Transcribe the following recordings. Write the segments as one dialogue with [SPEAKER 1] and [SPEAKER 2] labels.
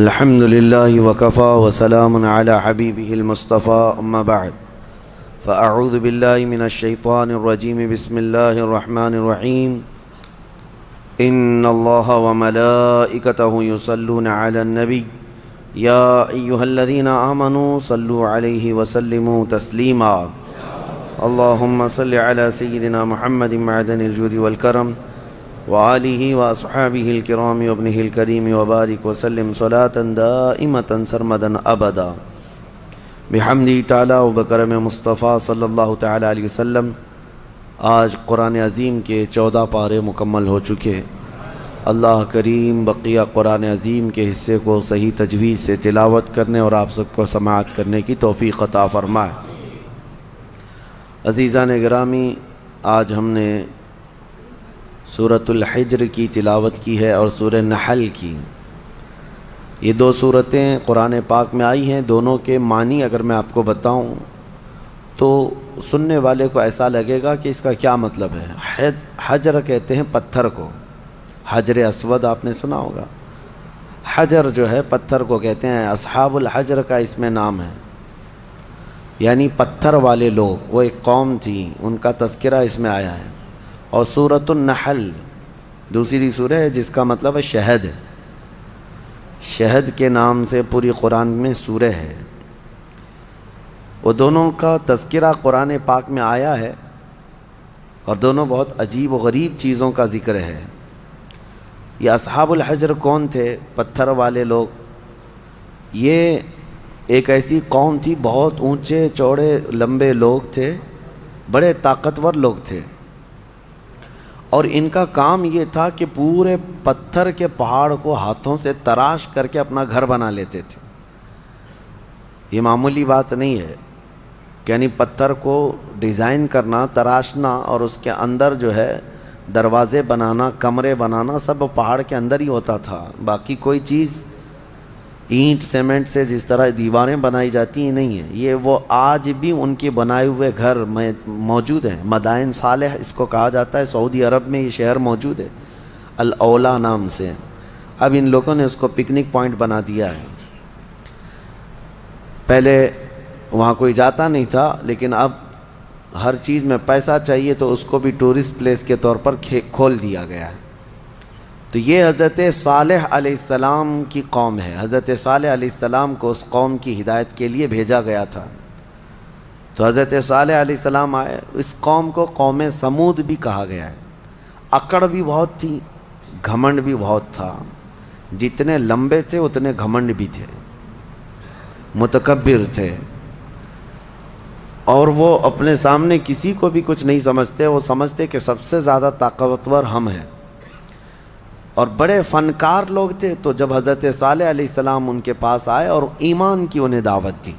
[SPEAKER 1] الحمد لله وكفى وسلام على حبيبه المصطفى أما بعد فأعوذ بالله من الشيطان الرجيم بسم الله الرحمن الرحيم إن الله وملائكته يصلون على النبي يا أيها الذين آمنوا صلوا عليه وسلموا تسليما اللهم صل على سيدنا محمد معدن الجود والكرم وآلہ وأصحابہ الکرام وابنہ الکریم وبارک وسلم صلاة دائمة سرمدا ابدا بحمدہ تعالی و بکرم مصطفیٰ صلی اللہ تعالی علیہ وسلم۔ آج قرآن عظیم کے 14 پارے مکمل ہو چکے۔ اللہ کریم بقیہ قرآن عظیم کے حصے کو صحیح تجویز سے تلاوت کرنے اور آپ سب کو سماعت کرنے کی توفیق عطا فرمائے۔ عزیزان گرامی، آج ہم نے سورۃ الحجر کی تلاوت کی ہے اور سورہ نحل کی۔ یہ 2 سورتیں قرآن پاک میں آئی ہیں۔ دونوں کے معنی اگر میں آپ کو بتاؤں تو سننے والے کو ایسا لگے گا کہ اس کا کیا مطلب ہے۔ حجر کہتے ہیں پتھر کو، حجر اسود آپ نے سنا ہوگا۔ حجر جو ہے پتھر کو کہتے ہیں، اصحاب الحجر کا اس میں نام ہے، یعنی پتھر والے لوگ، وہ ایک قوم تھی، ان کا تذکرہ اس میں آیا ہے۔ اور سورۃ النحل دوسری سورہ ہے جس کا مطلب ہے شہد۔ شہد کے نام سے پوری قرآن میں سورہ ہے۔ وہ دونوں کا تذکرہ قرآن پاک میں آیا ہے اور دونوں بہت عجیب و غریب چیزوں کا ذکر ہے۔ یہ اصحاب الحجر کون تھے؟ پتھر والے لوگ۔ یہ ایک ایسی قوم تھی، بہت اونچے چوڑے لمبے لوگ تھے، بڑے طاقتور لوگ تھے، اور ان کا کام یہ تھا کہ پورے پتھر کے پہاڑ کو ہاتھوں سے تراش کر کے اپنا گھر بنا لیتے تھے۔ یہ معمولی بات نہیں ہے، یعنی پتھر کو ڈیزائن کرنا، تراشنا اور اس کے اندر جو ہے دروازے بنانا، کمرے بنانا، سب پہاڑ کے اندر ہی ہوتا تھا۔ باقی کوئی چیز اینٹ سیمنٹ سے جس طرح دیواریں بنائی جاتی ہیں نہیں ہیں۔ یہ وہ آج بھی ان کے بنائے ہوئے گھر میں موجود ہیں۔ مدائن صالح اس کو کہا جاتا ہے، سعودی عرب میں یہ شہر موجود ہے، الاولا نام سے۔ اب ان لوگوں نے اس کو پکنک پوائنٹ بنا دیا ہے۔ پہلے وہاں کوئی جاتا نہیں تھا، لیکن اب ہر چیز میں پیسہ چاہیے تو اس کو بھی ٹورسٹ پلیس کے طور پر کھول دیا گیا ہے۔ تو یہ حضرت صالح علیہ السلام کی قوم ہے۔ حضرت صالح علیہ السلام کو اس قوم کی ہدایت کے لیے بھیجا گیا تھا۔ تو حضرت صالح علیہ السلام آئے۔ اس قوم کو قوم سمود بھی کہا گیا ہے۔ اکڑ بھی بہت تھی، گھمنڈ بھی بہت تھا۔ جتنے لمبے تھے اتنے گھمنڈ بھی تھے، متکبر تھے، اور وہ اپنے سامنے کسی کو بھی کچھ نہیں سمجھتے۔ وہ سمجھتے کہ سب سے زیادہ طاقتور ہم ہیں، اور بڑے فنکار لوگ تھے۔ تو جب حضرت صالح علیہ السلام ان کے پاس آئے اور ایمان کی انہیں دعوت دی،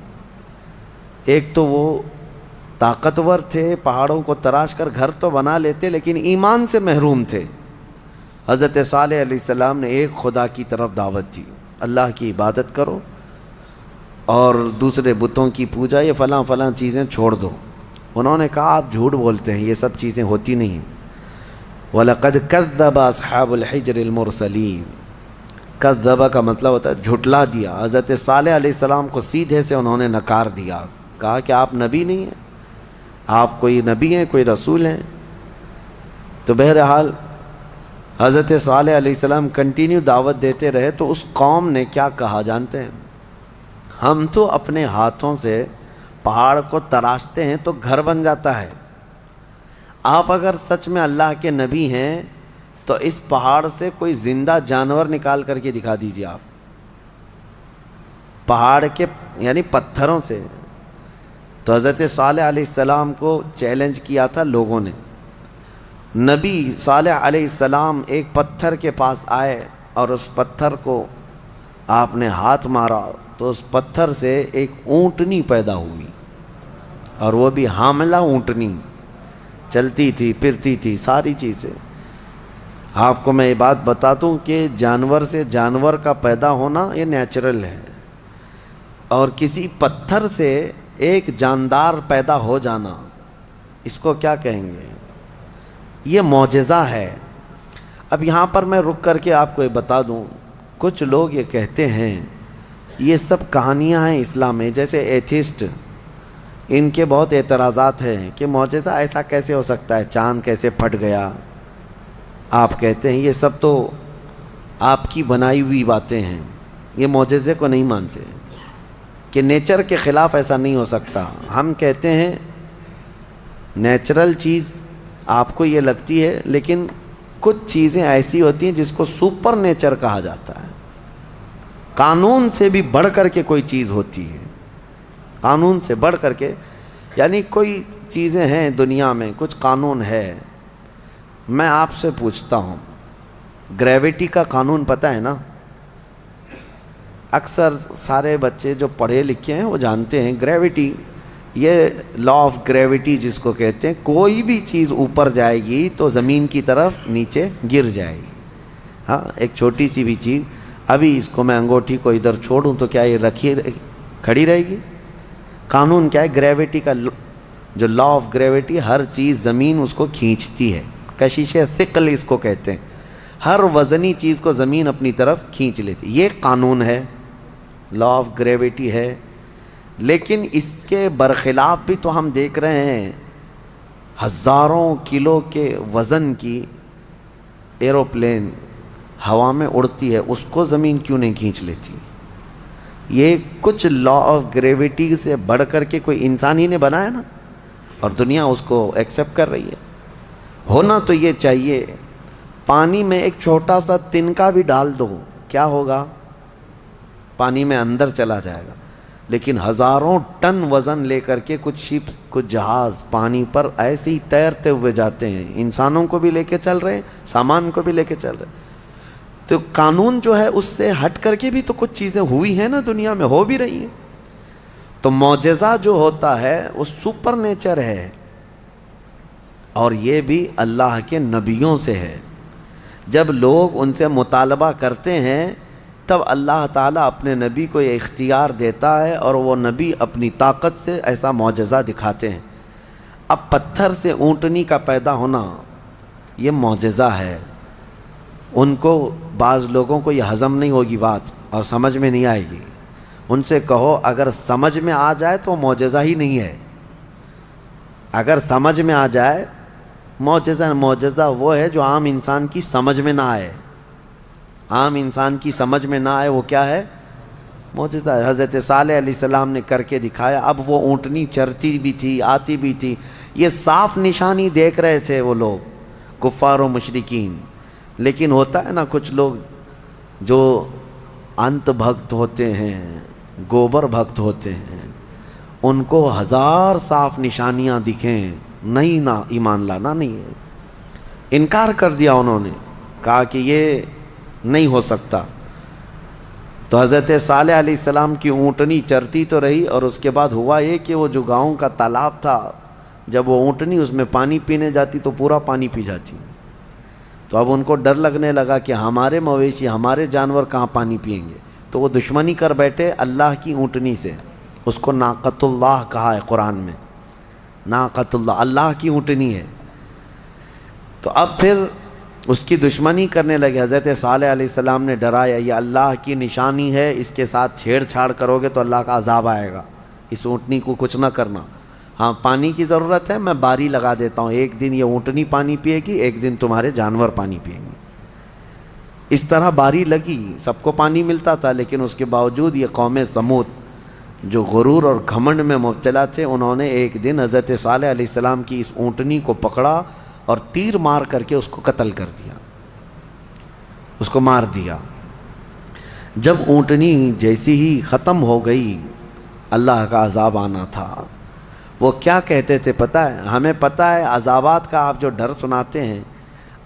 [SPEAKER 1] ایک تو وہ طاقتور تھے، پہاڑوں کو تراش کر گھر تو بنا لیتے، لیکن ایمان سے محروم تھے۔ حضرت صالح علیہ السلام نے ایک خدا کی طرف دعوت دی، اللہ کی عبادت کرو اور دوسرے بتوں کی پوجا، یہ فلاں فلاں چیزیں چھوڑ دو۔ انہوں نے کہا آپ جھوٹ بولتے ہیں، یہ سب چیزیں ہوتی نہیں ہیں۔ وَلَقَدْ كَذَّبَ أَصْحَابُ الْحِجْرِ الْمُرْسَلِينَ۔ کذب کا مطلب ہوتا ہے جھٹلا دیا۔ حضرت صالح علیہ السلام کو سیدھے سے انہوں نے نکار دیا، کہا کہ آپ نبی نہیں ہیں، آپ کوئی نبی ہیں، کوئی رسول ہیں؟ تو بہرحال حضرت صالح علیہ السلام کنٹینیو دعوت دیتے رہے۔ تو اس قوم نے کیا کہا جانتے ہیں؟ ہم تو اپنے ہاتھوں سے پہاڑ کو تراشتے ہیں تو گھر بن جاتا ہے، آپ اگر سچ میں اللہ کے نبی ہیں تو اس پہاڑ سے کوئی زندہ جانور نکال کر کے دکھا دیجیے۔ آپ پہاڑ کے یعنی پتھروں سے۔ تو حضرت صالح علیہ السلام کو چیلنج کیا تھا لوگوں نے۔ نبی صالح علیہ السلام ایک پتھر کے پاس آئے اور اس پتھر کو آپ نے ہاتھ مارا تو اس پتھر سے ایک اونٹنی پیدا ہوئی، اور وہ بھی حاملہ اونٹنی، چلتی تھی، پھرتی تھی، ساری چیزیں۔ آپ کو میں یہ بات بتا دوں کہ جانور سے جانور کا پیدا ہونا یہ نیچرل ہے، اور کسی پتھر سے ایک جاندار پیدا ہو جانا، اس کو کیا کہیں گے؟ یہ معجزہ ہے۔ اب یہاں پر میں رک کر کے آپ کو یہ بتا دوں، کچھ لوگ یہ کہتے ہیں یہ سب کہانیاں ہیں اسلام میں، جیسے ایتھسٹ، ان کے بہت اعتراضات ہیں کہ معجزہ ایسا کیسے ہو سکتا ہے، چاند کیسے پھٹ گیا. آپ کہتے ہیں یہ سب تو آپ کی بنائی ہوئی باتیں ہیں، یہ معجزے کو نہیں مانتے کہ نیچر کے خلاف ایسا نہیں ہو سکتا. ہم کہتے ہیں نیچرل چیز آپ کو یہ لگتی ہے، لیکن کچھ چیزیں ایسی ہوتی ہیں جس کو سپر نیچر کہا جاتا ہے. قانون سے بھی بڑھ کر کے کوئی چیز ہوتی ہے، قانون سے بڑھ کر کے، یعنی کوئی چیزیں ہیں دنیا میں، کچھ قانون ہے. میں آپ سے پوچھتا ہوں، گریویٹی کا قانون پتہ ہے نا؟ اکثر سارے بچے جو پڑھے لکھے ہیں وہ جانتے ہیں گریویٹی، یہ لا آف گریویٹی جس کو کہتے ہیں، کوئی بھی چیز اوپر جائے گی تو زمین کی طرف نیچے گر جائے گی. ہاں، ایک چھوٹی سی بھی چیز، ابھی اس کو میں انگوٹھی کو ادھر چھوڑوں تو کیا یہ رکھی کھڑی رہے گی؟ قانون کیا ہے؟ گریویٹی کا جو لا آف گریویٹی، ہر چیز زمین اس کو کھینچتی ہے. کشش ثقل اس کو کہتے ہیں، ہر وزنی چیز کو زمین اپنی طرف کھینچ لیتی. یہ قانون ہے، لا آف گریویٹی ہے. لیکن اس کے برخلاف بھی تو ہم دیکھ رہے ہیں ہزاروں کلو کے وزن کی ایروپلین ہوا میں اڑتی ہے، اس کو زمین کیوں نہیں کھینچ لیتی؟ یہ کچھ لا آف گریویٹی سے بڑھ کر کے کوئی انسان ہی نے بنایا نا، اور دنیا اس کو ایکسیپٹ کر رہی ہے. ہونا تو یہ چاہیے. پانی میں ایک چھوٹا سا تنکا بھی ڈال دو، کیا ہوگا؟ پانی میں اندر چلا جائے گا. لیکن ہزاروں ٹن وزن لے کر کے کچھ شپ، کچھ جہاز پانی پر ایسے ہی تیرتے ہوئے جاتے ہیں، انسانوں کو بھی لے کے چل رہے ہیں، سامان کو بھی لے کے چل رہے ہیں. تو قانون جو ہے اس سے ہٹ کر کے بھی تو کچھ چیزیں ہوئی ہیں نا، دنیا میں ہو بھی رہی ہیں. تو معجزہ جو ہوتا ہے وہ سپر نیچر ہے، اور یہ بھی اللہ کے نبیوں سے ہے. جب لوگ ان سے مطالبہ کرتے ہیں تب اللہ تعالیٰ اپنے نبی کو یہ اختیار دیتا ہے، اور وہ نبی اپنی طاقت سے ایسا معجزہ دکھاتے ہیں. اب پتھر سے اونٹنی کا پیدا ہونا یہ معجزہ ہے. ان کو، بعض لوگوں کو یہ ہضم نہیں ہوگی بات اور سمجھ میں نہیں آئے گی. ان سے کہو اگر سمجھ میں آ جائے تو معجزہ ہی نہیں ہے. اگر سمجھ میں آ جائے، معجزہ وہ ہے جو عام انسان کی سمجھ میں نہ آئے. عام انسان کی سمجھ میں نہ آئے وہ کیا ہے؟ معجزہ. حضرت صالح علیہ السلام نے کر کے دکھایا. اب وہ اونٹنی چرتی بھی تھی، آتی بھی تھی، یہ صاف نشانی دیکھ رہے تھے وہ لوگ، کفار و مشرکین. لیکن ہوتا ہے نا کچھ لوگ جو انت بھکت ہوتے ہیں، گوبر بھکت ہوتے ہیں، ان کو ہزار صاف نشانیاں دکھیں، نہیں، نہ ایمان لانا نہیں ہے. انکار کر دیا انہوں نے، کہا کہ یہ نہیں ہو سکتا. تو حضرت صالح علیہ السلام کی اونٹنی چرتی تو رہی، اور اس کے بعد ہوا یہ کہ وہ جو گاؤں کا تالاب تھا، جب وہ اونٹنی اس میں پانی پینے جاتی تو پورا پانی پی جاتی. تو اب ان کو ڈر لگنے لگا کہ ہمارے مویشی، ہمارے جانور کہاں پانی پئیں گے. تو وہ دشمنی کر بیٹھے اللہ کی اونٹنی سے. اس کو ناقۃ اللہ کہا ہے قرآن میں، ناقۃ اللہ، اللہ کی اونٹنی ہے. تو اب پھر اس کی دشمنی کرنے لگے. حضرت صالح علیہ السلام نے ڈرایا، یہ اللہ کی نشانی ہے، اس کے ساتھ چھیڑ چھاڑ کرو گے تو اللہ کا عذاب آئے گا. اس اونٹنی کو کچھ نہ کرنا. ہاں، پانی کی ضرورت ہے، میں باری لگا دیتا ہوں، ایک دن یہ اونٹنی پانی پیے گی، ایک دن تمہارے جانور پانی پئیں گے. اس طرح باری لگی، سب کو پانی ملتا تھا. لیکن اس کے باوجود یہ قوم سمود جو غرور اور گھمنڈ میں مبتلا تھے، انہوں نے ایک دن حضرت صالح علیہ السلام کی اس اونٹنی کو پکڑا اور تیر مار کر کے اس کو قتل کر دیا، اس کو مار دیا. جب اونٹنی جیسی ہی ختم ہو گئی، اللہ کا عذاب آنا تھا. وہ کیا کہتے تھے پتہ ہے؟ ہمیں پتہ ہے عذابات کا آپ جو ڈر سناتے ہیں،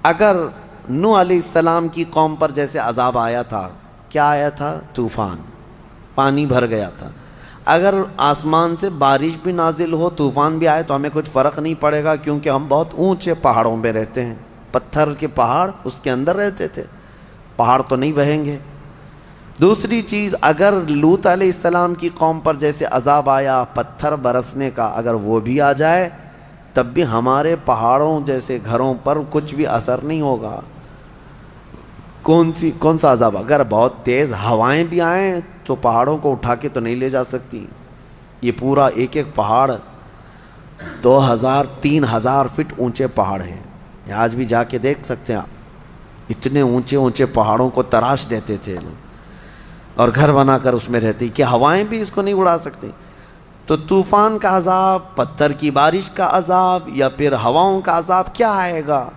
[SPEAKER 1] اگر نوح علیہ السلام کی قوم پر جیسے عذاب آیا تھا، کیا آیا تھا؟ طوفان، پانی بھر گیا تھا. اگر آسمان سے بارش بھی نازل ہو، طوفان بھی آئے تو ہمیں کچھ فرق نہیں پڑے گا، کیونکہ ہم بہت اونچے پہاڑوں میں رہتے ہیں. پتھر کے پہاڑ، اس کے اندر رہتے تھے، پہاڑ تو نہیں بہیں گے. دوسری چیز، اگر لوط علیہ السلام کی قوم پر جیسے عذاب آیا پتھر برسنے کا، اگر وہ بھی آ جائے تب بھی ہمارے پہاڑوں جیسے گھروں پر کچھ بھی اثر نہیں ہوگا. کون سا عذاب؟ اگر بہت تیز ہوائیں بھی آئیں تو پہاڑوں کو اٹھا کے تو نہیں لے جا سکتی. یہ پورا ایک ایک پہاڑ 2000-3000 فٹ اونچے پہاڑ ہیں. یہ آج بھی جا کے دیکھ سکتے ہیں آپ. اتنے اونچے اونچے پہاڑوں کو تراش دیتے تھے لوگ اور گھر بنا کر اس میں رہتے کہ ہوائیں بھی اس کو نہیں اڑا سکتی. تو طوفان کا عذاب، پتھر کی بارش کا عذاب، یا پھر ہواؤں کا عذاب کیا آئے گا؟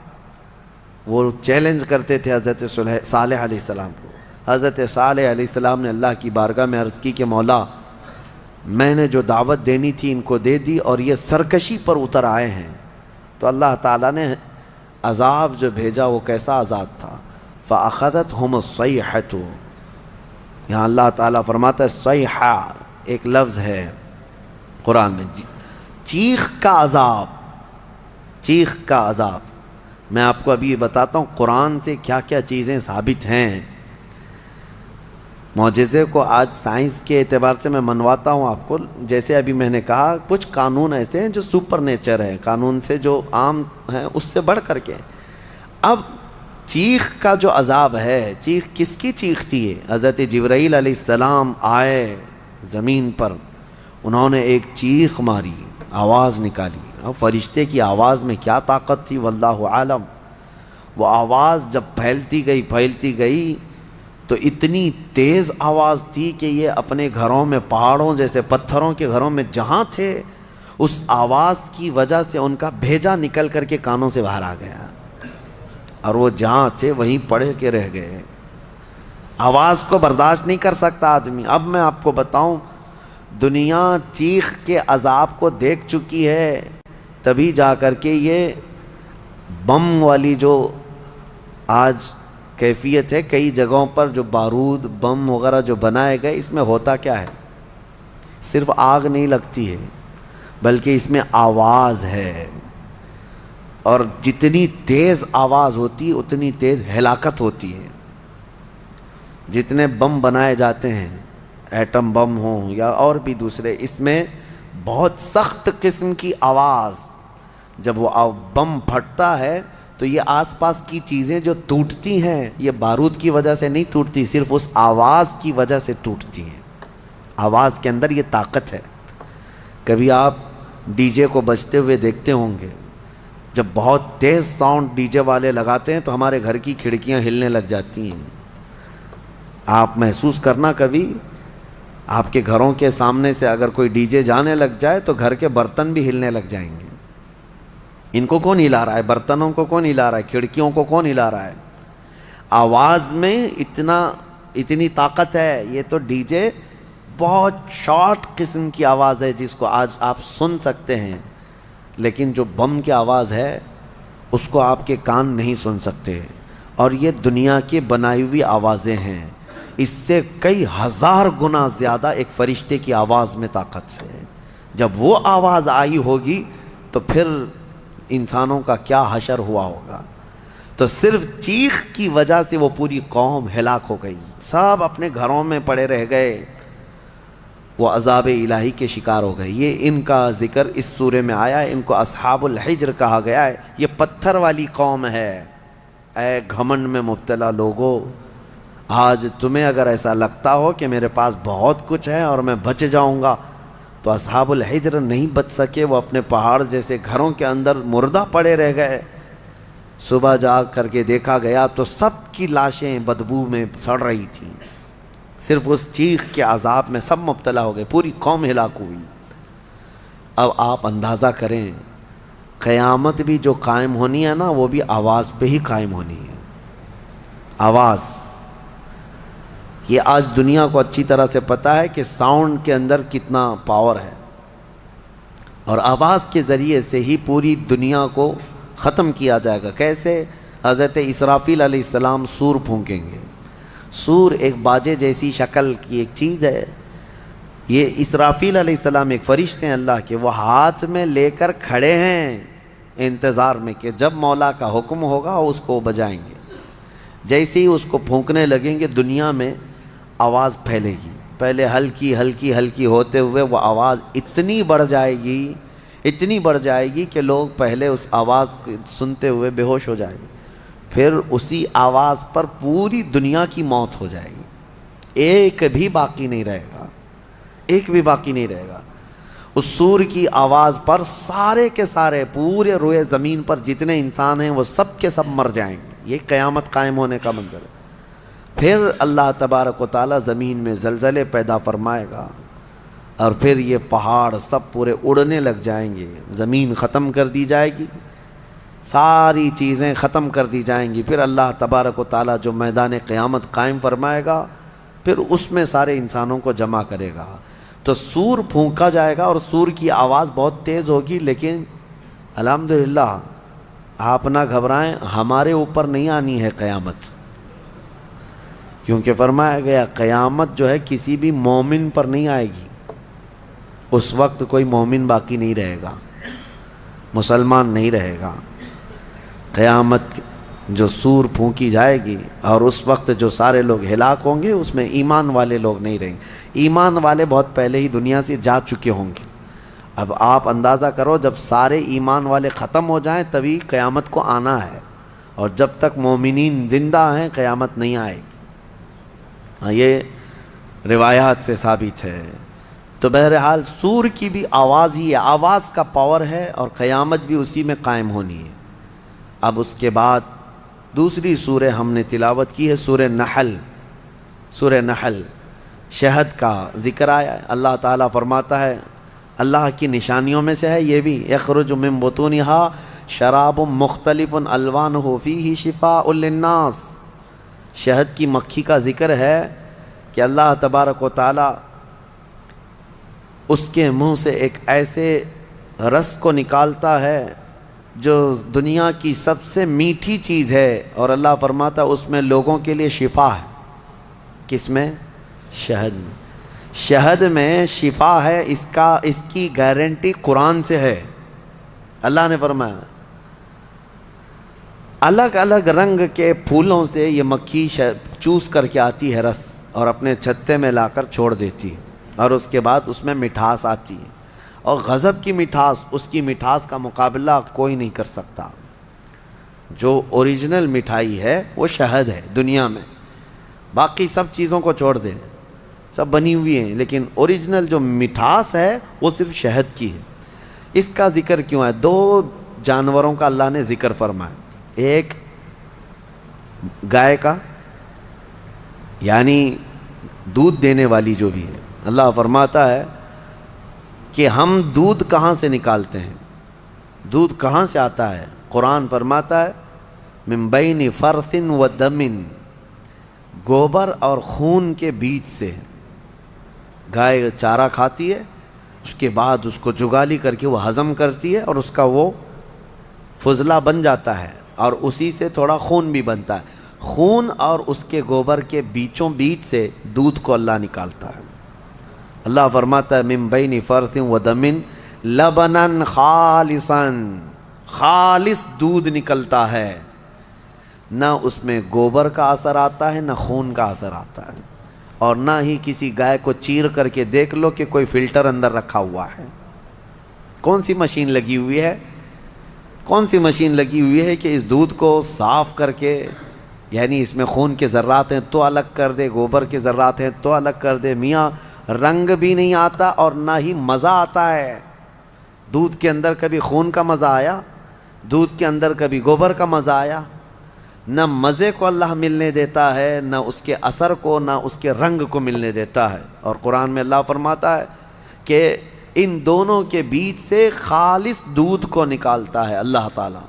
[SPEAKER 1] وہ چیلنج کرتے تھے حضرت صالح علیہ السلام کو. حضرت صالح علیہ السلام نے اللہ کی بارگاہ میں عرض کی کہ مولا، میں نے جو دعوت دینی تھی ان کو دے دی اور یہ سرکشی پر اتر آئے ہیں. تو اللہ تعالیٰ نے عذاب جو بھیجا وہ کیسا عذاب تھا؟ فَأَخَذَتْهُمُ الصَّيْحَةُ. یہاں اللہ تعالیٰ فرماتا ہے صیحہ ایک لفظ ہے قرآن میں، چیخ کا عذاب. چیخ کا عذاب. میں آپ کو ابھی بتاتا ہوں قرآن سے کیا کیا چیزیں ثابت ہیں. معجزے کو آج سائنس کے اعتبار سے میں منواتا ہوں آپ کو. جیسے ابھی میں نے کہا کچھ قانون ایسے ہیں جو سپر نیچر ہے، قانون سے جو عام ہیں اس سے بڑھ کر کے. اب چیخ کا جو عذاب ہے، چیخ کس کی چیخ تھی؟ حضرت جبرائیل علیہ السلام آئے زمین پر، انہوں نے ایک چیخ ماری، آواز نکالی. اب فرشتے کی آواز میں کیا طاقت تھی واللہ عالم. وہ آواز جب پھیلتی گئی تو اتنی تیز آواز تھی کہ یہ اپنے گھروں میں، پہاڑوں جیسے پتھروں کے گھروں میں جہاں تھے، اس آواز کی وجہ سے ان کا بھیجا نکل کر کے کانوں سے باہر آ گیا اور وہ جہاں تھے وہیں پڑے کے رہ گئے. آواز کو برداشت نہیں کر سکتا آدمی. اب میں آپ کو بتاؤں، دنیا چیخ کے عذاب کو دیکھ چکی ہے، تبھی جا کر کے یہ بم والی جو آج کیفیت ہے کئی جگہوں پر، جو بارود بم وغیرہ جو بنائے گئے، اس میں ہوتا کیا ہے؟ صرف آگ نہیں لگتی ہے بلکہ اس میں آواز ہے، اور جتنی تیز آواز ہوتی اتنی تیز ہلاکت ہوتی ہے. جتنے بم بنائے جاتے ہیں، ایٹم بم ہوں یا اور بھی دوسرے، اس میں بہت سخت قسم کی آواز، جب وہ بم پھٹتا ہے تو یہ آس پاس کی چیزیں جو ٹوٹتی ہیں یہ بارود کی وجہ سے نہیں ٹوٹتی، صرف اس آواز کی وجہ سے ٹوٹتی ہیں. آواز کے اندر یہ طاقت ہے. کبھی آپ ڈی جے کو بجتے ہوئے دیکھتے ہوں گے، جب بہت تیز ساؤنڈ ڈی جے والے لگاتے ہیں تو ہمارے گھر کی کھڑکیاں ہلنے لگ جاتی ہیں. آپ محسوس کرنا، کبھی آپ کے گھروں کے سامنے سے اگر کوئی ڈی جے جانے لگ جائے تو گھر کے برتن بھی ہلنے لگ جائیں گے. ان کو کون ہلا رہا ہے؟ برتنوں کو کون ہلا رہا ہے؟ کھڑکیوں کو کون ہلا رہا ہے؟ آواز میں اتنی طاقت ہے. یہ تو ڈی جے بہت شارٹ قسم کی آواز ہے جس کو آج آپ سن سکتے ہیں، لیکن جو بم کی آواز ہے اس کو آپ کے کان نہیں سن سکتے. اور یہ دنیا کی بنائی ہوئی آوازیں ہیں، اس سے کئی ہزار گنا زیادہ ایک فرشتے کی آواز میں طاقت ہے. جب وہ آواز آئی ہوگی تو پھر انسانوں کا کیا حشر ہوا ہوگا. تو صرف چیخ کی وجہ سے وہ پوری قوم ہلاک ہو گئی، سب اپنے گھروں میں پڑے رہ گئے، وہ عذاب الہی کے شکار ہو گئے. یہ ان کا ذکر اس سورے میں آیا ہے. ان کو اصحاب الحجر کہا گیا ہے. یہ پتھر والی قوم ہے. اے گھمنڈ میں مبتلا لوگو، آج تمہیں اگر ایسا لگتا ہو کہ میرے پاس بہت کچھ ہے اور میں بچ جاؤں گا، تو اصحاب الحجر نہیں بچ سکے. وہ اپنے پہاڑ جیسے گھروں کے اندر مردہ پڑے رہ گئے. صبح جا کر کے دیکھا گیا تو سب کی لاشیں بدبو میں سڑ رہی تھیں. صرف اس چیخ کے عذاب میں سب مبتلا ہو گئے، پوری قوم ہلاک ہوئی. اب آپ اندازہ کریں، قیامت بھی جو قائم ہونی ہے نا، وہ بھی آواز پہ ہی قائم ہونی ہے. آواز، یہ آج دنیا کو اچھی طرح سے پتہ ہے کہ ساؤنڈ کے اندر کتنا پاور ہے، اور آواز کے ذریعے سے ہی پوری دنیا کو ختم کیا جائے گا. کیسے؟ حضرت اسرافیل علیہ السلام سور پھونکیں گے. سور ایک باجے جیسی شکل کی ایک چیز ہے. یہ اسرافیل علیہ السلام ایک فرشتے ہیں اللہ کے، وہ ہاتھ میں لے کر کھڑے ہیں انتظار میں کہ جب مولا کا حکم ہوگا اس کو بجائیں گے. جیسے ہی اس کو پھونکنے لگیں گے دنیا میں آواز پھیلے گی. پہلے ہلکی ہلکی ہلکی ہوتے ہوئے وہ آواز اتنی بڑھ جائے گی کہ لوگ پہلے اس آواز کو سنتے ہوئے بے ہوش ہو جائیں گے. پھر اسی آواز پر پوری دنیا کی موت ہو جائے گی، ایک بھی باقی نہیں رہے گا، ایک بھی باقی نہیں رہے گا۔ اس سور کی آواز پر سارے کے سارے پورے روئے زمین پر جتنے انسان ہیں وہ سب کے سب مر جائیں گے۔ یہ قیامت قائم ہونے کا منظر ہے۔ پھر اللہ تبارک و تعالیٰ زمین میں زلزلے پیدا فرمائے گا، اور پھر یہ پہاڑ سب پورے اڑنے لگ جائیں گے، زمین ختم کر دی جائے گی، ساری چیزیں ختم کر دی جائیں گی۔ پھر اللہ تبارک و تعالیٰ جو میدان قیامت قائم فرمائے گا، پھر اس میں سارے انسانوں کو جمع کرے گا۔ تو سور پھونکا جائے گا، اور سور کی آواز بہت تیز ہوگی، لیکن الحمدللہ آپ نہ گھبرائیں، ہمارے اوپر نہیں آنی ہے قیامت، کیونکہ فرمایا گیا قیامت جو ہے کسی بھی مومن پر نہیں آئے گی۔ اس وقت کوئی مومن باقی نہیں رہے گا، مسلمان نہیں رہے گا۔ قیامت جو سور پھونکی جائے گی، اور اس وقت جو سارے لوگ ہلاک ہوں گے، اس میں ایمان والے لوگ نہیں رہیں گے۔ ایمان والے بہت پہلے ہی دنیا سے جا چکے ہوں گے۔ اب آپ اندازہ کرو، جب سارے ایمان والے ختم ہو جائیں تبھی قیامت کو آنا ہے، اور جب تک مومنین زندہ ہیں قیامت نہیں آئے گی۔ یہ روایات سے ثابت ہے۔ تو بہرحال سور کی بھی آواز ہی ہے، آواز کا پاور ہے، اور قیامت بھی اسی میں قائم ہونی ہے۔ اب اس کے بعد دوسری سورہ ہم نے تلاوت کی ہے، سورہ نحل۔ سورہ نحل شہد کا ذکر آیا ہے۔ اللہ تعالیٰ فرماتا ہے، اللہ کی نشانیوں میں سے ہے یہ بھی، یخرج من بطونہا شراب مختلف الوانہ فیہ شفاء للناس۔ شہد کی مکھی کا ذکر ہے کہ اللہ تبارک و تعالیٰ اس کے منہ سے ایک ایسے رس کو نکالتا ہے جو دنیا کی سب سے میٹھی چیز ہے، اور اللہ فرماتا ہے اس میں لوگوں کے لیے شفا ہے۔ کس میں؟ شہد میں۔ شہد میں شفا ہے، اس کی گارنٹی قرآن سے ہے۔ اللہ نے فرمایا الگ الگ رنگ کے پھولوں سے یہ مکھی چوس کر کے آتی ہے رس، اور اپنے چھتے میں لا کر چھوڑ دیتی ہے، اور اس کے بعد اس میں مٹھاس آتی ہے، اور غضب کی مٹھاس، اس کی مٹھاس کا مقابلہ کوئی نہیں کر سکتا۔ جو اوریجنل مٹھائی ہے وہ شہد ہے دنیا میں، باقی سب چیزوں کو چھوڑ دیں، سب بنی ہوئی ہیں، لیکن اوریجنل جو مٹھاس ہے وہ صرف شہد کی ہے۔ اس کا ذکر کیوں ہے؟ دو جانوروں کا اللہ نے ذکر فرمایا، ایک گائے کا، یعنی دودھ دینے والی جو بھی ہے۔ اللہ فرماتا ہے کہ ہم دودھ کہاں سے نکالتے ہیں، دودھ کہاں سے آتا ہے؟ قرآن فرماتا ہے من بین فرث و دم، گوبر اور خون کے بیچ سے۔ گائے چارہ کھاتی ہے، اس کے بعد اس کو جگالی کر کے وہ ہضم کرتی ہے، اور اس کا وہ فضلہ بن جاتا ہے، اور اسی سے تھوڑا خون بھی بنتا ہے۔ خون اور اس کے گوبر کے بیچوں بیچ سے دودھ کو اللہ نکالتا ہے۔ اللہ فرماتا ہے من بین فرث و دم لبنا خالصا، خالص دودھ نکلتا ہے، نہ اس میں گوبر کا اثر آتا ہے، نہ خون کا اثر آتا ہے، اور نہ ہی کسی گائے کو چیر کر کے دیکھ لو کہ کوئی فلٹر اندر رکھا ہوا ہے۔ کون سی مشین لگی ہوئی ہے؟ کون سی مشین لگی ہوئی ہے کہ اس دودھ کو صاف کر کے، یعنی اس میں خون کے ذرات ہیں تو الگ کر دے، گوبر کے ذرات ہیں تو الگ کر دے؟ میاں رنگ بھی نہیں آتا اور نہ ہی مزہ آتا ہے۔ دودھ کے اندر کبھی خون کا مزہ آیا؟ دودھ کے اندر کبھی گوبر کا مزہ آیا؟ نہ مزے کو اللہ ملنے دیتا ہے، نہ اس کے اثر کو، نہ اس کے رنگ کو ملنے دیتا ہے۔ اور قرآن میں اللہ فرماتا ہے کہ ان دونوں کے بیچ سے خالص دودھ کو نکالتا ہے اللہ تعالیٰ،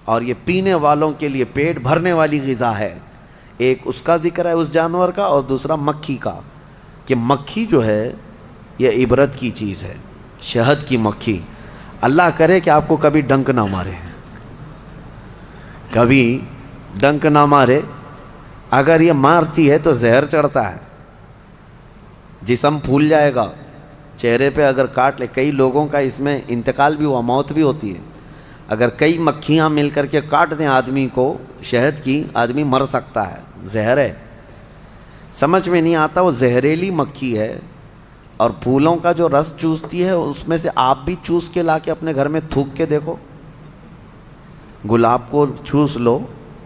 [SPEAKER 1] اور یہ پینے والوں کے لیے پیٹ بھرنے والی غذا ہے۔ ایک اس کا ذکر ہے اس جانور کا، اور دوسرا مکھی کا، کہ مکھی جو ہے یہ عبرت کی چیز ہے، شہد کی مکھی۔ اللہ کرے کہ آپ کو کبھی ڈنک نہ مارے، کبھی ڈنک نہ مارے۔ اگر یہ مارتی ہے تو زہر چڑھتا ہے، جسم پھول جائے گا، چہرے پہ اگر کاٹ لے۔ کئی لوگوں کا اس میں انتقال بھی ہوا، موت بھی ہوتی ہے۔ اگر کئی مکھیاں مل کر کے کاٹ دیں آدمی کو شہد کی، آدمی مر سکتا ہے، زہر ہے۔ سمجھ میں نہیں آتا، وہ زہریلی مکھی ہے، اور پھولوں کا جو رس چوستی ہے اس میں سے آپ بھی چوس کے لا کے اپنے گھر میں تھوک کے دیکھو۔ گلاب کو چوس لو،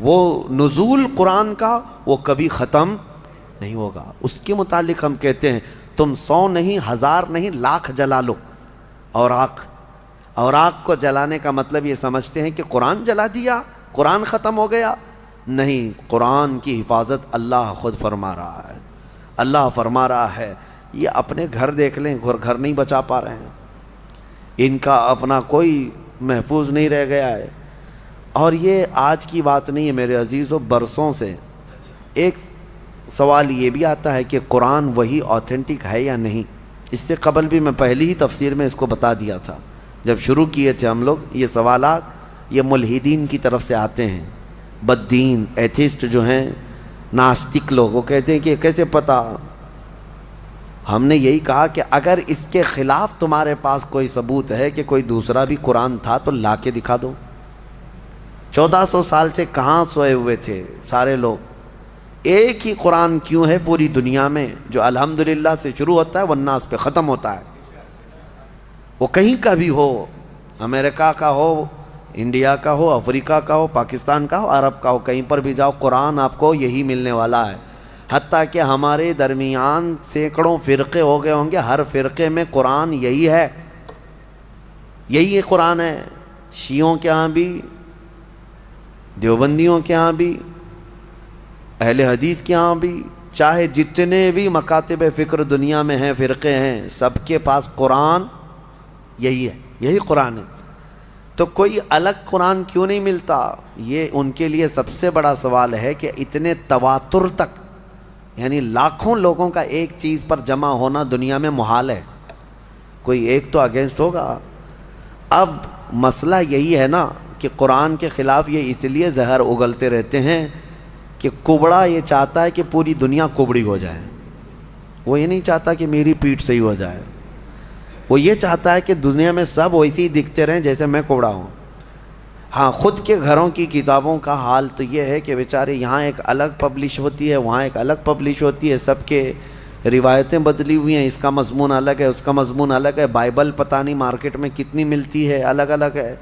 [SPEAKER 1] وہ نزول قرآن کا وہ کبھی ختم نہیں ہوگا. اس کے متعلق ہم کہتے ہیں تم 100 نہیں 1000 نہیں لاکھ جلا لو. اور آگ کو جلانے کا مطلب یہ سمجھتے ہیں کہ قرآن جلا دیا, قرآن ختم ہو گیا. نہیں, قرآن کی حفاظت اللہ خود فرما رہا ہے. اللہ فرما رہا ہے یہ اپنے گھر دیکھ لیں, گھر نہیں بچا پا رہے ہیں, ان کا اپنا کوئی محفوظ نہیں رہ گیا ہے. اور یہ آج کی بات نہیں ہے میرے عزیزو, برسوں سے. ایک سوال یہ بھی آتا ہے کہ قرآن وہی آتھینٹک ہے یا نہیں. اس سے قبل بھی میں پہلی ہی تفسیر میں اس کو بتا دیا تھا جب شروع کیے تھے ہم لوگ. یہ سوالات یہ ملحدین کی طرف سے آتے ہیں, بددین ایتھسٹ جو ہیں, ناستک لوگ, وہ کہتے ہیں کہ کیسے پتہ. ہم نے یہی کہا کہ اگر اس کے خلاف تمہارے پاس کوئی ثبوت ہے کہ کوئی دوسرا بھی قرآن تھا تو لا کے دکھا دو. 1400 سال سے کہاں سوئے ہوئے تھے سارے لوگ. ایک ہی قرآن کیوں ہے پوری دنیا میں جو الحمدللہ سے شروع ہوتا ہے والناس پہ ختم ہوتا ہے. وہ کہیں کا بھی ہو, امریکہ کا ہو, انڈیا کا ہو, افریقہ کا ہو, پاکستان کا ہو, عرب کا ہو, کہیں پر بھی جاؤ قرآن آپ کو یہی ملنے والا ہے. حتیٰ کہ ہمارے درمیان سینکڑوں فرقے ہو گئے ہوں گے, ہر فرقے میں قرآن یہی ہے, یہی قرآن ہے. شیعوں کے ہاں بھی, دیوبندیوں کے ہاں بھی, اہل حدیث کے ہاں بھی, چاہے جتنے بھی مکاتب فکر دنیا میں ہیں, فرقے ہیں, سب کے پاس قرآن یہی ہے, یہی قرآن ہے. تو کوئی الگ قرآن کیوں نہیں ملتا؟ یہ ان کے لیے سب سے بڑا سوال ہے کہ اتنے تواتر تک, یعنی لاکھوں لوگوں کا ایک چیز پر جمع ہونا دنیا میں محال ہے. کوئی ایک تو اگینسٹ ہوگا. اب مسئلہ یہی ہے نا کہ قرآن کے خلاف یہ اس لیے زہر اگلتے رہتے ہیں کہ کبڑا یہ چاہتا ہے کہ پوری دنیا کبڑی ہو جائے. وہ یہ نہیں چاہتا کہ میری پیٹھ صحیح ہو جائے, وہ یہ چاہتا ہے کہ دنیا میں سب ویسے ہی دکھتے رہیں جیسے میں کبڑا ہوں. ہاں, خود کے گھروں کی کتابوں کا حال تو یہ ہے کہ بیچارے یہاں ایک الگ پبلش ہوتی ہے, وہاں ایک الگ پبلش ہوتی ہے, سب کے روایتیں بدلی ہوئی ہیں, اس کا مضمون الگ ہے, اس کا مضمون الگ ہے. بائبل پتہ نہیں مارکیٹ میں کتنی ملتی ہے, الگ الگ ہے.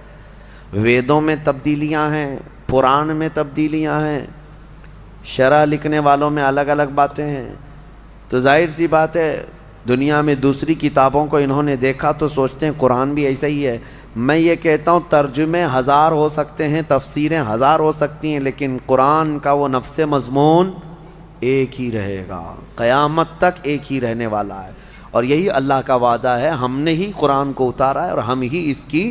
[SPEAKER 1] ویدوں میں تبدیلیاں ہیں, پران میں تبدیلیاں ہیں, شرح لکھنے والوں میں الگ الگ باتیں ہیں. تو ظاہر سی بات ہے دنیا میں دوسری کتابوں کو انہوں نے دیکھا تو سوچتے ہیں قرآن بھی ایسا ہی ہے. میں یہ کہتا ہوں ترجمے 1000 ہو سکتے ہیں, تفسیریں 1000 ہو سکتی ہیں, لیکن قرآن کا وہ نفس مضمون ایک ہی رہے گا, قیامت تک ایک ہی رہنے والا ہے. اور یہی اللہ کا وعدہ ہے, ہم نے ہی قرآن کو اتارا ہے اور ہم ہی اس کی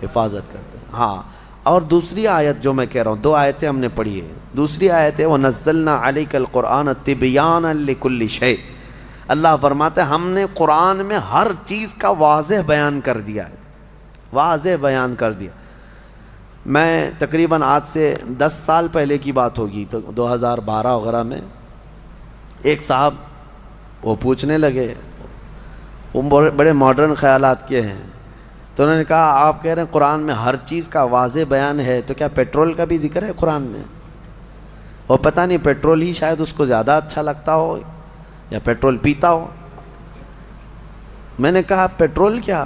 [SPEAKER 1] حفاظت کرتے ہیں. ہاں, اور دوسری آیت جو میں کہہ رہا ہوں, 2 آیتیں ہم نے پڑھی ہیں. دوسری آیت ہے وَنَزَّلْنَا عَلَيْكَ الْقُرْآنَ تِبْيَانًا لِكُلِّ شَيْءٍ. اللہ فرماتے ہیں ہم نے قرآن میں ہر چیز کا واضح بیان کر دیا ہے, واضح بیان کر دیا. میں تقریباً آج سے 10 سال پہلے کی بات ہوگی, تو 2012 وغیرہ میں ایک صاحب وہ پوچھنے لگے, وہ بڑے ماڈرن خیالات کے ہیں, تو انہوں نے کہا آپ کہہ رہے ہیں قرآن میں ہر چیز کا واضح بیان ہے, تو کیا پیٹرول کا بھی ذکر ہے قرآن میں؟ اور پتہ نہیں پیٹرول ہی شاید اس کو زیادہ اچھا لگتا ہو یا پیٹرول پیتا ہو. میں نے کہا پیٹرول کیا,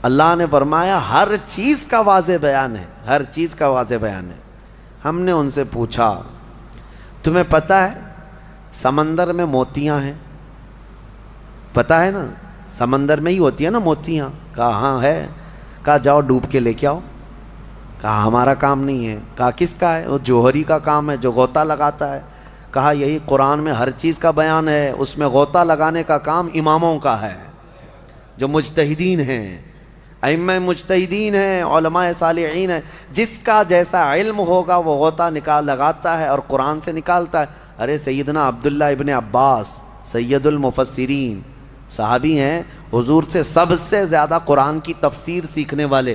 [SPEAKER 1] اللہ نے فرمایا ہر چیز کا واضح بیان ہے, ہر چیز کا واضح بیان ہے. ہم نے ان سے پوچھا تمہیں پتہ ہے سمندر میں موتیاں ہیں؟ پتہ ہے نا, سمندر میں ہی ہوتی ہیں نا موتیاں. کہا ہاں ہے. کہا جاؤ ڈوب کے لے کے آؤ. کہا ہمارا کام نہیں ہے. کہا کس کا ہے؟ وہ جوہری کا کام ہے جو غوطہ لگاتا ہے. کہا یہی قرآن میں ہر چیز کا بیان ہے, اس میں غوطہ لگانے کا کام اماموں کا ہے جو مجتہدین ہیں, ائمہ مجتہدین ہیں, علماء صالحین ہیں. جس کا جیسا علم ہوگا وہ غوطہ لگاتا ہے اور قرآن سے نکالتا ہے. ارے سیدنا عبداللہ ابن عباس سید المفسرین صحابی ہیں, حضور سے سب سے زیادہ قرآن کی تفسیر سیکھنے والے.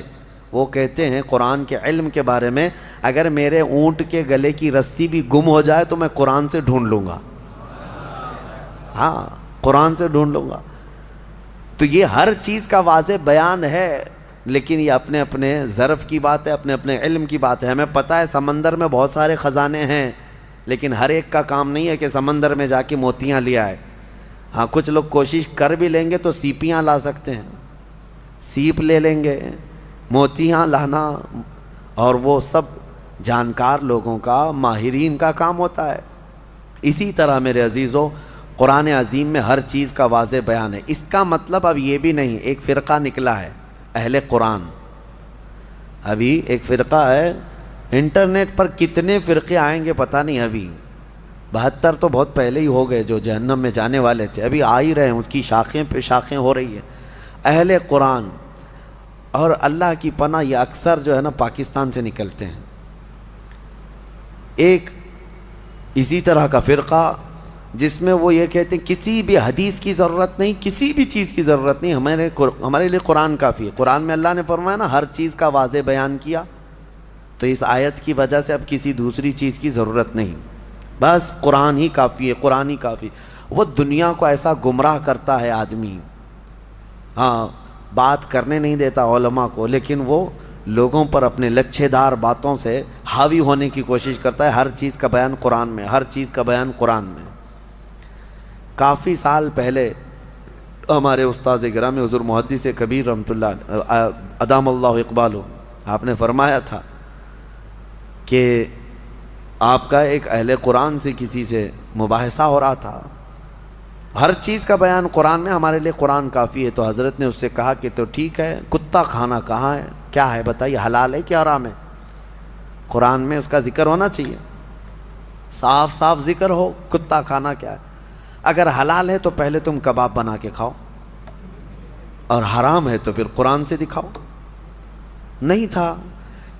[SPEAKER 1] وہ کہتے ہیں قرآن کے علم کے بارے میں اگر میرے اونٹ کے گلے کی رسی بھی گم ہو جائے تو میں قرآن سے ڈھونڈ لوں گا. ہاں, قرآن سے ڈھونڈ لوں گا. تو یہ ہر چیز کا واضح بیان ہے, لیکن یہ اپنے اپنے ظرف کی بات ہے, اپنے اپنے علم کی بات ہے. ہمیں پتہ ہے سمندر میں بہت سارے خزانے ہیں, لیکن ہر ایک کا کام نہیں ہے کہ سمندر میں جا کے موتیاں لے آئے. ہاں, کچھ لوگ کوشش کر بھی لیں گے تو سیپیاں لا سکتے ہیں, سیپ لے لیں گے. موتیاں لانا اور وہ سب جانکار لوگوں کا، ماہرین کا کام ہوتا ہے۔ اسی طرح میرے عزیزو قرآن عظیم میں ہر چیز کا واضح بیان ہے۔ اس کا مطلب اب یہ بھی نہیں ایک فرقہ نکلا ہے اہل قرآن، ابھی ایک فرقہ ہے، انٹرنیٹ پر کتنے فرقے آئیں گے پتہ نہیں، ابھی 72 تو بہت پہلے ہی ہو گئے جو جہنم میں جانے والے تھے، ابھی آ ہی رہے ہیں، اس کی شاخیں پہ شاخیں ہو رہی ہے۔ اہل قرآن اور اللہ کی پناہ یہ اکثر جو ہے نا پاکستان سے نکلتے ہیں۔ ایک اسی طرح کا فرقہ جس میں وہ یہ کہتے ہیں کسی بھی حدیث کی ضرورت نہیں، کسی بھی چیز کی ضرورت نہیں، ہمارے لیے قرآن کافی ہے۔ قرآن میں اللہ نے فرمایا نا ہر چیز کا واضح بیان کیا، تو اس آیت کی وجہ سے اب کسی دوسری چیز کی ضرورت نہیں، بس قرآن ہی کافی ہے، قرآن ہی کافی۔ وہ دنیا کو ایسا گمراہ کرتا ہے آدمی، ہاں بات کرنے نہیں دیتا علماء کو، لیکن وہ لوگوں پر اپنے لچھے دار باتوں سے حاوی ہونے کی کوشش کرتا ہے۔ ہر چیز کا بیان قرآن میں، ہر چیز کا بیان قرآن میں۔ کافی سال پہلے ہمارے استاد گرامی حضور محدث کبیر رحمۃ اللہ ادام اللہ اقبالہ، آپ نے فرمایا تھا کہ آپ کا ایک اہل قرآن سے کسی سے مباحثہ ہو رہا تھا، ہر چیز کا بیان قرآن میں، ہمارے لیے قرآن کافی ہے۔ تو حضرت نے اس سے کہا کہ تو ٹھیک ہے، کتا کھانا کہاں ہے، کیا ہے بتائیے، حلال ہے کہ حرام ہے؟ قرآن میں اس کا ذکر ہونا چاہیے، صاف صاف ذکر ہو، کتا کھانا کیا ہے۔ اگر حلال ہے تو پہلے تم کباب بنا کے کھاؤ، اور حرام ہے تو پھر قرآن سے دکھاؤ۔ نہیں تھا۔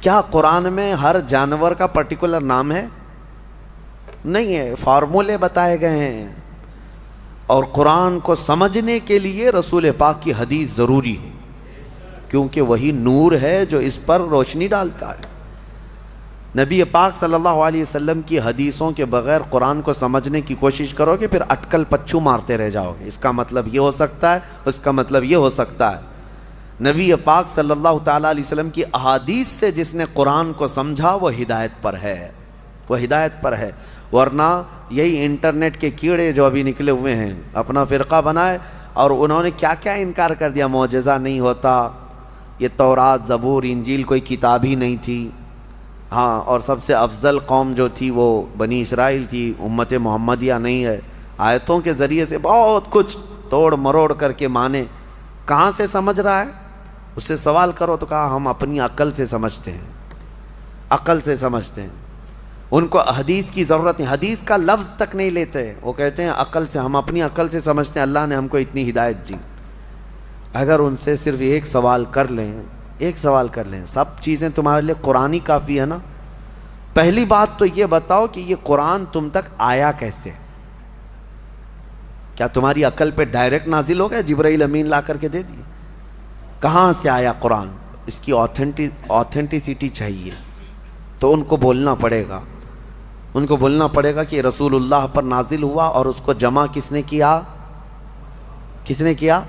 [SPEAKER 1] کیا قرآن میں ہر جانور کا پرٹیکولر نام ہے؟ نہیں ہے، فارمولے بتائے گئے ہیں، اور قرآن کو سمجھنے کے لیے رسول پاک کی حدیث ضروری ہے، کیونکہ وہی نور ہے جو اس پر روشنی ڈالتا ہے۔ نبی پاک صلی اللہ علیہ وسلم کی حدیثوں کے بغیر قرآن کو سمجھنے کی کوشش کرو گے، پھر اٹکل پچھو مارتے رہ جاؤ گے۔ اس کا مطلب یہ ہو سکتا ہے، اس کا مطلب یہ ہو سکتا ہے۔ نبی پاک صلی اللہ تعالیٰ علیہ وسلم کی احادیث سے جس نے قرآن کو سمجھا وہ ہدایت پر ہے، وہ ہدایت پر ہے۔ ورنہ یہی انٹرنیٹ کے کیڑے جو ابھی نکلے ہوئے ہیں اپنا فرقہ بنائے، اور انہوں نے کیا کیا انکار کر دیا، معجزہ نہیں ہوتا، یہ تورات زبور انجیل کوئی کتاب ہی نہیں تھی، ہاں، اور سب سے افضل قوم جو تھی وہ بنی اسرائیل تھی، امت محمدیہ نہیں ہے۔ آیتوں کے ذریعے سے بہت کچھ توڑ مروڑ کر کے مانے۔ کہاں سے سمجھ رہا ہے؟ اس سے سوال کرو تو کہا ہم اپنی عقل سے سمجھتے ہیں، عقل سے سمجھتے ہیں، ان کو حدیث کی ضرورت نہیں، حدیث کا لفظ تک نہیں لیتے، وہ کہتے ہیں عقل سے، ہم اپنی عقل سے سمجھتے ہیں، اللہ نے ہم کو اتنی ہدایت دی۔ اگر ان سے صرف ایک سوال کر لیں، ایک سوال کر لیں، سب چیزیں تمہارے لیے قرآن کافی ہے نا؟ پہلی بات تو یہ بتاؤ کہ یہ قرآن تم تک آیا کیسے؟ کیا تمہاری عقل پہ ڈائریکٹ نازل ہو گیا، جبرائیل امین لا کر کے دے دیے؟ کہاں سے آیا قرآن؟ اس کی آتھینٹسٹی چاہیے، تو ان کو بولنا پڑے گا، ان کو بولنا پڑے گا کہ رسول اللہ پر نازل ہوا، اور اس کو جمع کس نے کیا؟ کس نے کیا؟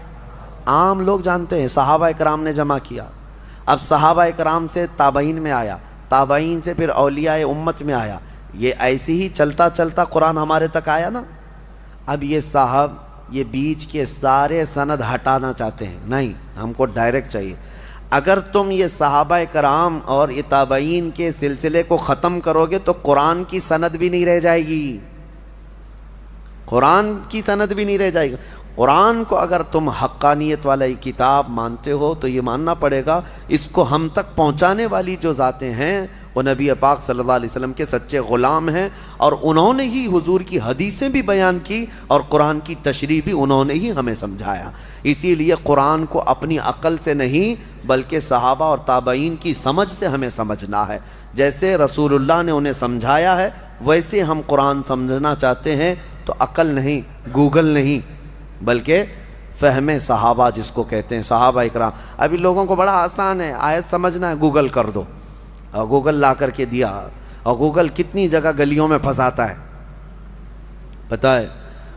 [SPEAKER 1] عام لوگ جانتے ہیں، صحابہ اکرام نے جمع کیا۔ اب صحابہ اکرام سے تابعین میں آیا، تابعین سے پھر اولیاء امت میں آیا، یہ ایسے ہی چلتا چلتا قرآن ہمارے تک آیا نا۔ اب یہ صاحب یہ بیچ کے سارے سند ہٹانا چاہتے ہیں، نہیں، ہم کو ڈائریکٹ چاہیے۔ اگر تم یہ صحابہ کرام اور یہ تابعین کے سلسلے کو ختم کرو گے تو قرآن کی سند بھی نہیں رہ جائے گی، قرآن کی سند بھی نہیں رہ جائے گی۔ قرآن کو اگر تم حقانیت والا کتاب مانتے ہو تو یہ ماننا پڑے گا اس کو ہم تک پہنچانے والی جو ذاتیں ہیں وہ نبی پاک صلی اللہ علیہ وسلم کے سچے غلام ہیں، اور انہوں نے ہی حضور کی حدیثیں بھی بیان کی، اور قرآن کی تشریح بھی انہوں نے ہی ہمیں سمجھایا۔ اسی لیے قرآن کو اپنی عقل سے نہیں بلکہ صحابہ اور تابعین کی سمجھ سے ہمیں سمجھنا ہے۔ جیسے رسول اللہ نے انہیں سمجھایا ہے ویسے ہم قرآن سمجھنا چاہتے ہیں، تو عقل نہیں، گوگل نہیں، بلکہ فہم صحابہ جس کو کہتے ہیں، صحابہ اکرام۔ ابھی لوگوں کو بڑا آسان ہے، آیت سمجھنا ہے گوگل کر دو، اور گوگل لا کر کے دیا، اور گوگل کتنی جگہ گلیوں میں پھنساتا ہے پتہ ہے،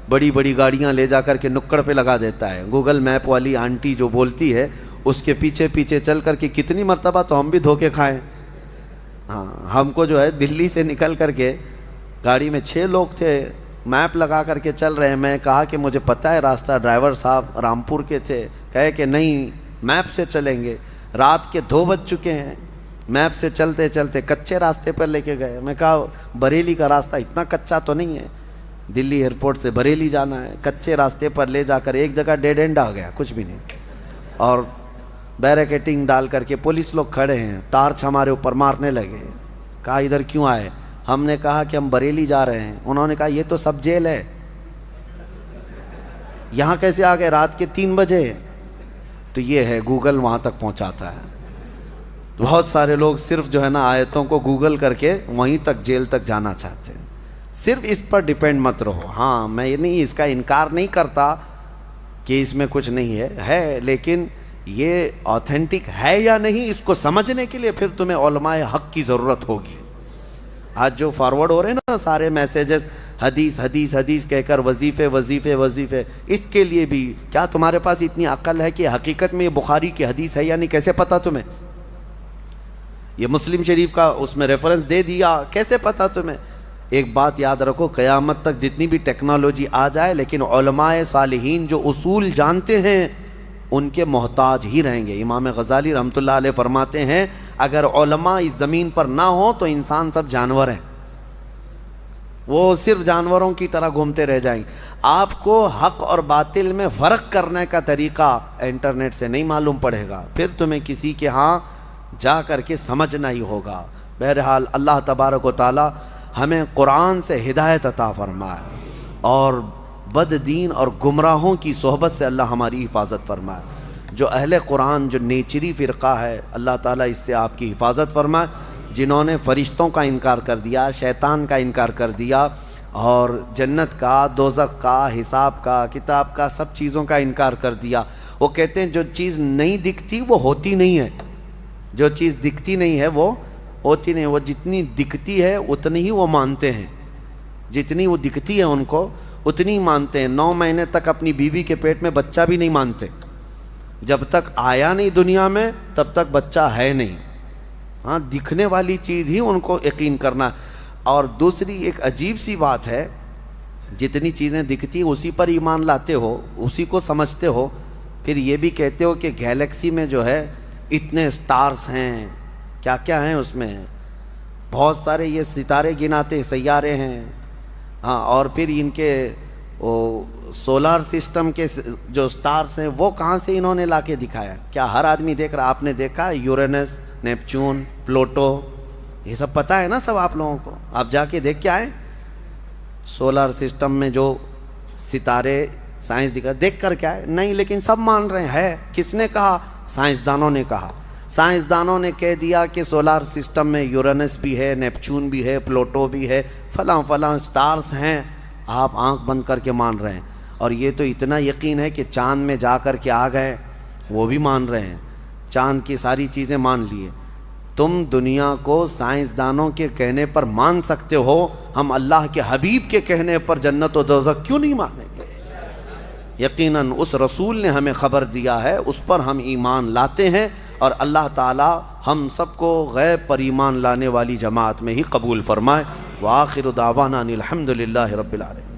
[SPEAKER 1] بڑی بڑی گاڑیاں لے جا کر کے نکڑ پہ لگا دیتا ہے۔ گوگل میپ والی آنٹی جو بولتی ہے اس کے پیچھے پیچھے چل کر کے کتنی مرتبہ تو ہم بھی دھوکے کھائیں۔ ہاں، ہم کو جو ہے دلی سے نکل کر کے گاڑی میں 6 لوگ تھے، میپ لگا کر کے چل رہے ہیں، میں کہا کہ مجھے پتہ ہے راستہ، ڈرائیور صاحب رامپور کے تھے، کہے کہ نہیں میپ سے چلیں گے، رات کے 2 بج چکے ہیں، میپ سے چلتے چلتے کچے راستے پر لے کے گئے. میں کہا بریلی کا راستہ اتنا کچا تو نہیں ہے, دلی ایئرپورٹ سے بریلی جانا ہے, کچے راستے پر لے جا کر ایک جگہ ڈیڈ اینڈ آ گیا, کچھ بھی نہیں, اور بیریکیٹنگ ڈال کر کے پولیس لوگ کھڑے ہیں, ٹارچ ہمارے اوپر مارنے لگے. کہا ادھر کیوں آئے؟ ہم نے کہا کہ ہم بریلی جا رہے ہیں. انہوں نے کہا یہ تو سب جیل ہے, یہاں کیسے آ گئے رات کے 3 بجے؟ تو یہ ہے گوگل وہاں تک پہنچاتا ہے. بہت سارے لوگ صرف جو ہے نا آیتوں کو گوگل کر کے وہیں تک جیل تک جانا چاہتے ہیں. صرف اس پر ڈیپینڈ مت رہو. ہاں میں یہ نہیں اس کا انکار نہیں کرتا کہ اس میں کچھ نہیں ہے, لیکن یہ آتھینٹک ہے یا نہیں اس کو سمجھنے کے لیے پھر تمہیں علماء حق کی ضرورت ہوگی. آج جو فارورڈ ہو رہے ہیں نا سارے میسیجز حدیث حدیث حدیث کہہ کر وظیفے وظیفے وظیفے, اس کے لیے بھی کیا تمہارے پاس اتنی عقل ہے کہ حقیقت میں یہ بخاری کی حدیث ہے یا نہیں؟ کیسے پتا تمہیں؟ یہ مسلم شریف کا اس میں ریفرنس دے دیا, کیسے پتا تمہیں؟ ایک بات یاد رکھو, قیامت تک جتنی بھی ٹیکنالوجی آ جائے لیکن علماء صالحین جو اصول جانتے ہیں ان کے محتاج ہی رہیں گے. امام غزالی رحمۃ اللہ علیہ فرماتے ہیں اگر علماء اس زمین پر نہ ہوں تو انسان سب جانور ہیں, وہ صرف جانوروں کی طرح گھومتے رہ جائیں گے. آپ کو حق اور باطل میں فرق کرنے کا طریقہ انٹرنیٹ سے نہیں معلوم پڑے گا, پھر تمہیں کسی کے ہاں جا کر کے سمجھنا ہی ہوگا. بہرحال اللہ تبارک و تعالی ہمیں قرآن سے ہدایت عطا فرمائے اور بد دین اور گمراہوں کی صحبت سے اللہ ہماری حفاظت فرمائے. جو اہل قرآن جو نیچری فرقہ ہے اللہ تعالیٰ اس سے آپ کی حفاظت فرمائے. جنہوں نے فرشتوں کا انکار کر دیا, شیطان کا انکار کر دیا اور جنت کا, دوزخ کا, حساب کا, کتاب کا, سب چیزوں کا انکار کر دیا. وہ کہتے ہیں جو چیز نہیں دکھتی وہ ہوتی نہیں ہے, جو چیز دکھتی نہیں ہے وہ ہوتی نہیں. وہ جتنی دکھتی ہے اتنی ہی وہ مانتے ہیں, جتنی وہ دکھتی ہے ان کو اتنی مانتے ہیں. 9 مہینے تک اپنی بیوی کے پیٹ میں بچہ بھی نہیں مانتے, جب تک آیا نہیں دنیا میں تب تک بچہ ہے نہیں. ہاں دکھنے والی چیز ہی ان کو یقین کرنا. اور دوسری ایک عجیب سی بات ہے, جتنی چیزیں دکھتی اسی پر ایمان لاتے ہو, اسی کو سمجھتے ہو, پھر یہ بھی کہتے ہو کہ گیلیکسی میں جو ہے اتنے سٹارز ہیں, کیا کیا ہیں اس میں, بہت سارے یہ ستارے گناتے سیارے ہیں. ہاں اور پھر ان کے سولار سسٹم کے جو سٹارز ہیں وہ کہاں سے انہوں نے لا کے دکھایا؟ کیا ہر آدمی دیکھ رہا؟ آپ نے دیکھا یورینس, نیپچون, پلوٹو, یہ سب پتہ ہے نا سب آپ لوگوں کو؟ آپ جا کے دیکھ کے آئیں سولار سسٹم میں جو ستارے سائنس دکھا, دیکھ کر کیا ہے؟ نہیں, لیکن سب مان رہے ہیں. کس نے کہا؟ سائنسدانوں نے کہا. سائنسدانوں نے کہہ دیا کہ سولار سسٹم میں یورینس بھی ہے, نیپچون بھی ہے, پلوٹو بھی ہے, فلاں فلاں سٹارز ہیں. آپ آنکھ بند کر کے مان رہے ہیں. اور یہ تو اتنا یقین ہے کہ چاند میں جا کر کے آ گئے, وہ بھی مان رہے ہیں, چاند کی ساری چیزیں مان لیے. تم دنیا کو سائنسدانوں کے کہنے پر مان سکتے ہو, ہم اللہ کے حبیب کے کہنے پر جنت و دوزخ کیوں نہیں مانیں گے؟ یقیناً اس رسول نے ہمیں خبر دیا ہے, اس پر ہم ایمان لاتے ہیں, اور اللہ تعالی ہم سب کو غیب پر ایمان لانے والی جماعت میں ہی قبول فرمائے. وآخر دعوانا ان الحمد للہ رب العالمین.